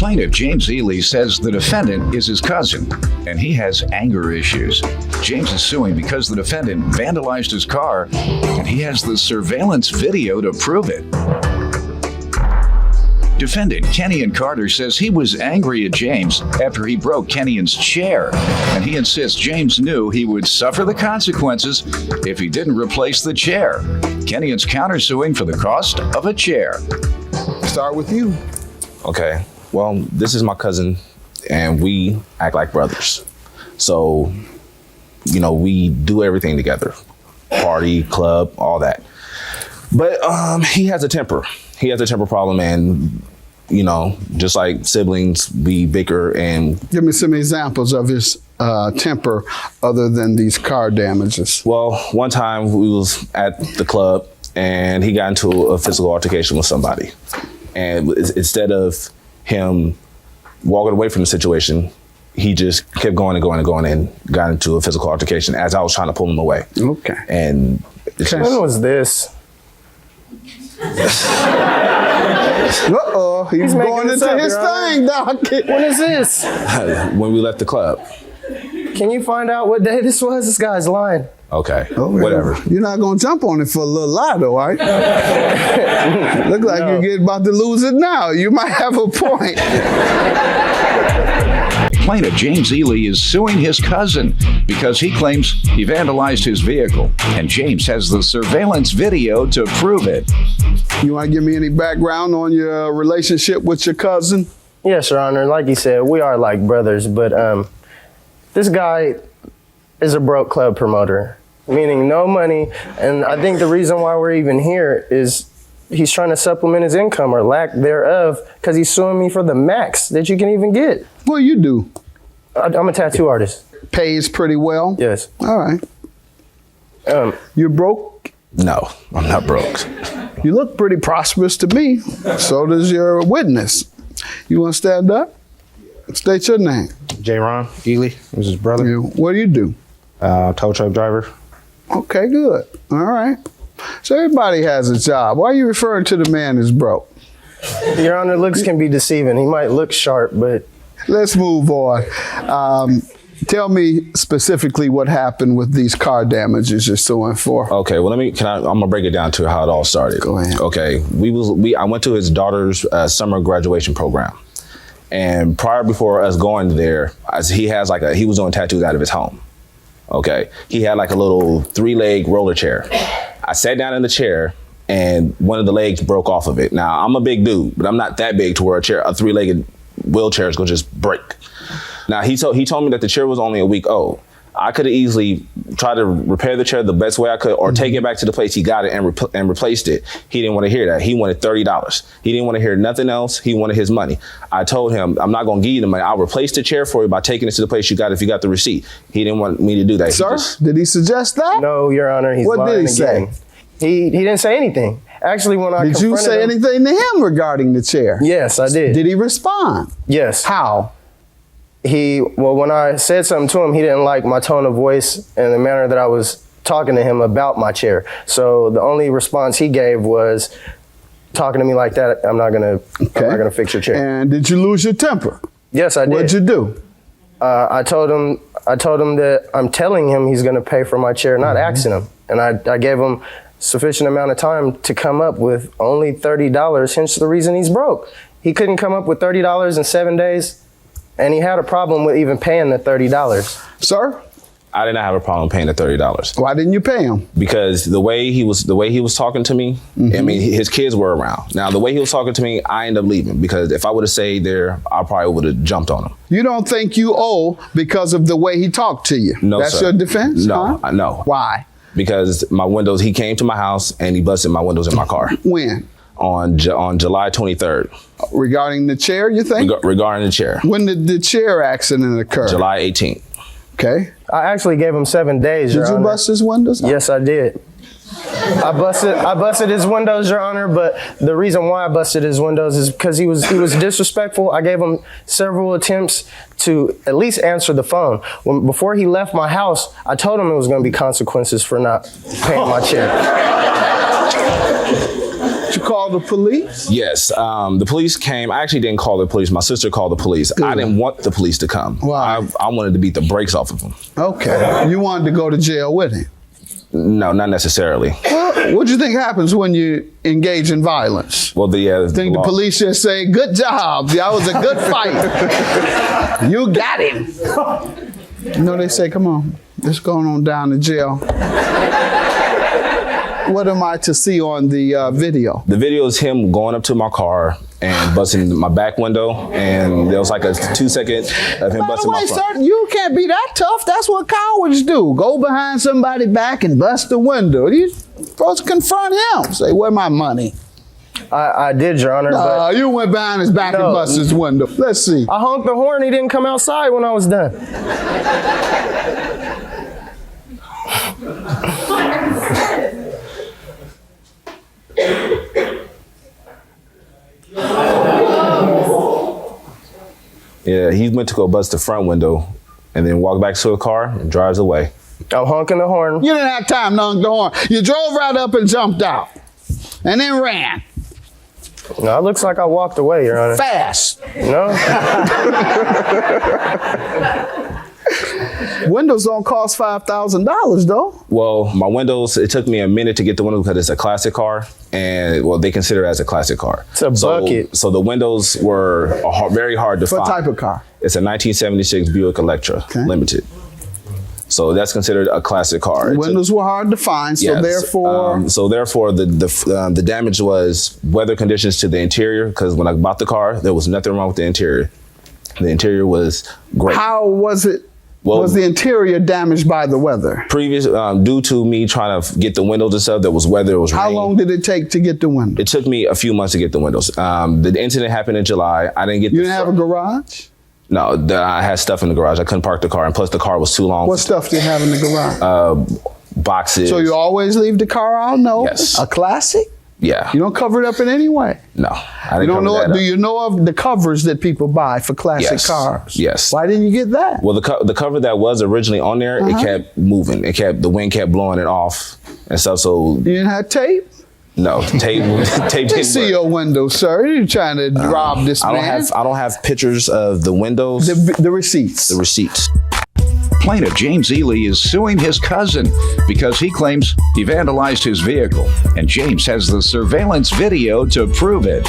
Plaintiff James Ely says the defendant is his cousin, and he has anger issues. James is suing because the defendant vandalized his car, and he has the surveillance video to prove it. Defendant Kenyon Carter says he was angry at James after he broke Kenyon's chair, and he insists James knew he would suffer the consequences if he didn't replace the chair. Kenyon's countersuing for the cost of a chair. Start with you. Okay, well, this is my cousin, and we act like brothers. So, you know, we do everything together. Party, club, all that. But he has a temper. He has a temper problem, and, you know, just like siblings, we bicker and... Give me some examples of his temper other than these car damages. Well, one time we was at the club, and he got into a physical altercation with somebody. And instead of him walking away from the situation, he just kept going and going and going and got into a physical altercation as I was trying to pull him away. Okay. And when was this? Uh-oh, he's going into his thing, Doc. When is this? When we left the club. Can you find out what day this was? This guy's lying. Okay, well, whatever. You're not going to jump on it for a little lie, though, right? Look like you're about to lose it now. You might have a point. Plaintiff James Ely is suing his cousin because he claims he vandalized his vehicle, and James has the surveillance video to prove it. You want to give me any background on your relationship with your cousin? Yes, Your Honor. Like you said, we are like brothers, but this guy is a broke club promoter, meaning no money. And I think the reason why we're even here is he's trying to supplement his income or lack thereof because he's suing me for the max that you can even get. What do you do? I'm a tattoo artist. Pays pretty well? Yes. All right. You're broke? No, I'm not broke. You look pretty prosperous to me. So does your witness. You want to stand up? State your name. J-Ron Ely, this is his brother. What do you do? Tow truck driver. Okay, good. All right. So everybody has a job. Why are you referring to the man as broke? Your Honor, looks can be deceiving. He might look sharp, but... Let's move on. Tell me specifically what happened with these car damages you're suing for. Okay, well, I'm gonna break it down to how it all started. Go ahead. Okay, I went to his daughter's summer graduation program. And before us going there, he was doing tattoos out of his home. Okay, he had like a little 3-leg roller chair. I sat down in the chair and one of the legs broke off of it. Now, I'm a big dude, but I'm not that big to where a 3-legged wheelchair is gonna just break. Now, he told me that the chair was only a week old. I could have easily tried to repair the chair the best way I could or take it back to the place he got it and replaced it. He didn't want to hear that. He wanted $30. He didn't want to hear nothing else. He wanted his money. I told him, I'm not going to give you the money. I'll replace the chair for you by taking it to the place you got it if you got the receipt. He didn't want me to do that. Sir, did he suggest that? No, Your Honor, he's lying again. What did he say? He didn't say anything. Actually, when I Did you say anything to him regarding the chair? Yes, I did. Did he respond? Yes. How? When I said something to him, he didn't like my tone of voice and the manner that I was talking to him about my chair. So the only response he gave was talking to me like that. I'm not gonna fix your chair. And did you lose your temper? Yes, I did. What'd you do? I told him that I'm telling him he's gonna pay for my chair, not asking him. And I gave him sufficient amount of time to come up with only $30, hence the reason he's broke. He couldn't come up with $30 in 7 days. And he had a problem with even paying the $30. Sir? I did not have a problem paying the $30. Why didn't you pay him? Because the way he was talking to me, I mean, his kids were around. Now, the way he was talking to me, I ended up leaving because if I would have stayed there, I probably would have jumped on him. You don't think you owe because of the way he talked to you? No, That's sir. your defense? No, huh? No. Why? Because my windows, he came to my house and he busted my windows in my car. When? On July 23rd. Regarding the chair, you think? Regarding the chair. When did the chair accident occur? July 18th. Okay. I actually gave him 7 days, Your Honor. Did you bust his windows? Yes, I did. I busted his windows, Your Honor, but the reason why I busted his windows is because he was disrespectful. I gave him several attempts to at least answer the phone. Before he left my house, I told him it was going to be consequences for not paying my chair. What you call the police? Yes, the police came. I actually didn't call the police. My sister called the police. I didn't want the police to come. Why? I wanted to beat the brakes off of them. Okay. You wanted to go to jail with him? No, not necessarily. Well, what do you think happens when you engage in violence? Well, Think the police just say, "Good job, that was a good fight. You got him." You know, they say, "Come on, let's go on down to jail." What am I to see on the video? The video is him going up to my car and busting my back window, and there was like a 2-second of him busting my front. Sir, you can't be that tough. That's what cowards do. Go behind somebody's back and bust the window. You're supposed to confront him. Say, "Where's my money?" I did, Your Honor. But You went behind his back and bust his window. Let's see. I honked the horn. He didn't come outside when I was done. Yeah, he went to go bust the front window and then walked back to a car and drives away. I'm honking the horn. You didn't have time to honk the horn. You drove right up and jumped out and then ran. No, it looks like I walked away, Your Honor. Fast. No? Windows don't cost $5,000 though. Well, my windows, it took me a minute to get the windows because it's a classic car, and well, they consider it as a classic car. It's a bucket. So the windows were very hard to find. What type of car? It's a 1976 Buick Electra Limited. So that's considered a classic car. Windows were hard to find, so Yes. therefore. The damage was weather conditions to the interior, because when I bought the car, there was nothing wrong with the interior. The interior was great. How was it? Well, was the interior damaged by the weather? Due to me trying to get the windows and stuff, there was weather, it was rain. How long did it take to get the windows? It took me a few months to get the windows. The incident happened in July. I didn't get. You didn't have a garage? No, I had stuff in the garage. I couldn't park the car, and plus the car was too long. What stuff do you have in the garage? Boxes. So you always leave the car out? No. Yes. A classic? Yeah. You don't cover it up in any way? No. I didn't You don't cover that know? up. Do you know of the covers that people buy for classic Yes. cars? Yes. Why didn't you get that? Well, the cover that was originally on there, it kept moving. The wind kept blowing it off and stuff. So You didn't have tape? no, tape didn't See work. your window, sir. You're trying to rob this man. I don't have pictures of the windows. The receipts. The receipts. Plaintiff James Ely is suing his cousin because he claims he vandalized his vehicle, and James has the surveillance video to prove it.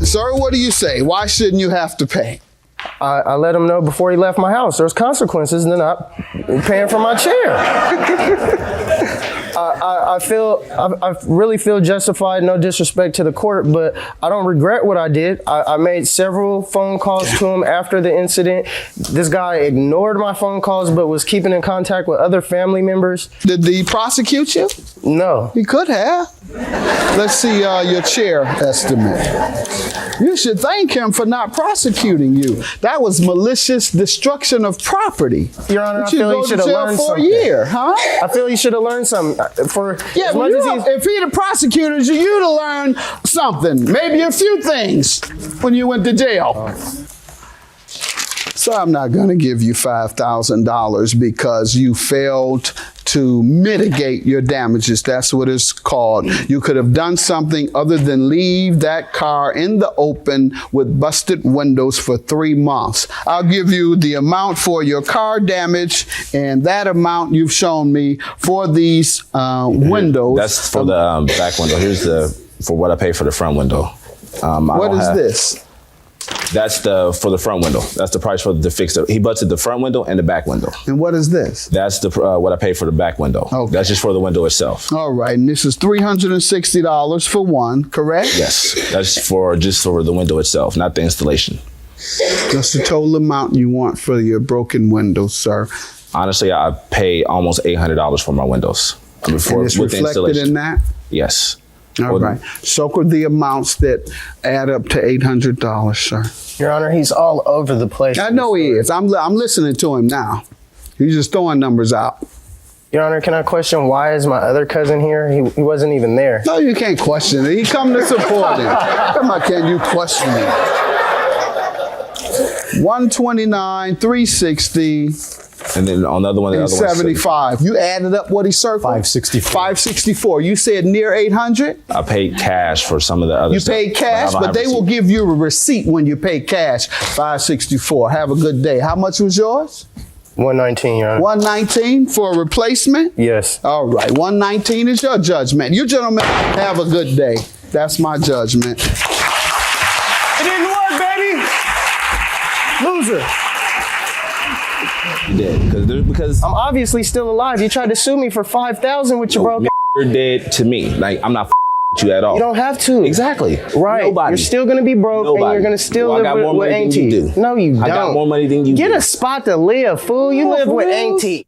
Sir, what do you say? Why shouldn't you have to pay? I let him know before he left my house. There's consequences to not paying for my chair. I really feel justified, no disrespect to the court, but I don't regret what I did. I made several phone calls to him after the incident. This guy ignored my phone calls, but was keeping in contact with other family members. Did he prosecute you? No. He could have. Let's see your chair estimate. You should thank him for not prosecuting you. That was malicious destruction of property. Your Honor, But I feel you should have learned for something. a year, huh? I feel you should have learned something. Yeah, as well, much as he's- if he'd have prosecuted you, you'd have learned something. Maybe a few things when you went to jail. So I'm not going to give you $5,000 because you failed to mitigate your damages. That's what it's called. You could have done something other than leave that car in the open with busted windows for 3 months. I'll give you the amount for your car damage and that amount you've shown me for these windows. That's for the back window. Here's for what I paid for the front window. What is this? That's for the front window. That's the price for the fix. He busted the front window and the back window. And what is this? That's what I paid for the back window. Okay. That's just for the window itself. All right, and this is $360 for one, correct? Yes, that's just for the window itself, not the installation. That's the total amount you want for your broken windows, sir. Honestly, I pay almost $800 for my windows. And it's reflected in that? Yes. All right. So could the amounts that add up to $800, sir. Your Honor, he's all over the place. I know he is. I'm listening to him now. He's just throwing numbers out. Your Honor, can I question why is my other cousin here? He wasn't even there. No, you can't question it. He come to support him. Come on, can you question it? $129,360 And then on the other one, the And other one's 75. You added up what he circled? 564. 564. You said near 800? I paid cash for some of the other You stuff. paid cash, I don't but have they will receipt. give you a receipt when you pay cash. 564. Have a good day. How much was yours? 119, Your Honor. 119 for a replacement? Yes. All right. 119 is your judgment. You gentlemen have a good day. That's my judgment. It didn't work, baby. Loser. You did because I'm obviously still alive. You tried to sue me for $5,000 with your broke. you're dead to me. Like I'm not with you at all. You don't have to. Exactly. Right. Nobody. You're still gonna be broke, and Nobody. you're gonna still Well, I got live more with money than you Auntie. do. No, you don't. I got more money than you Get do. a spot to live, fool. You live for with real? Auntie.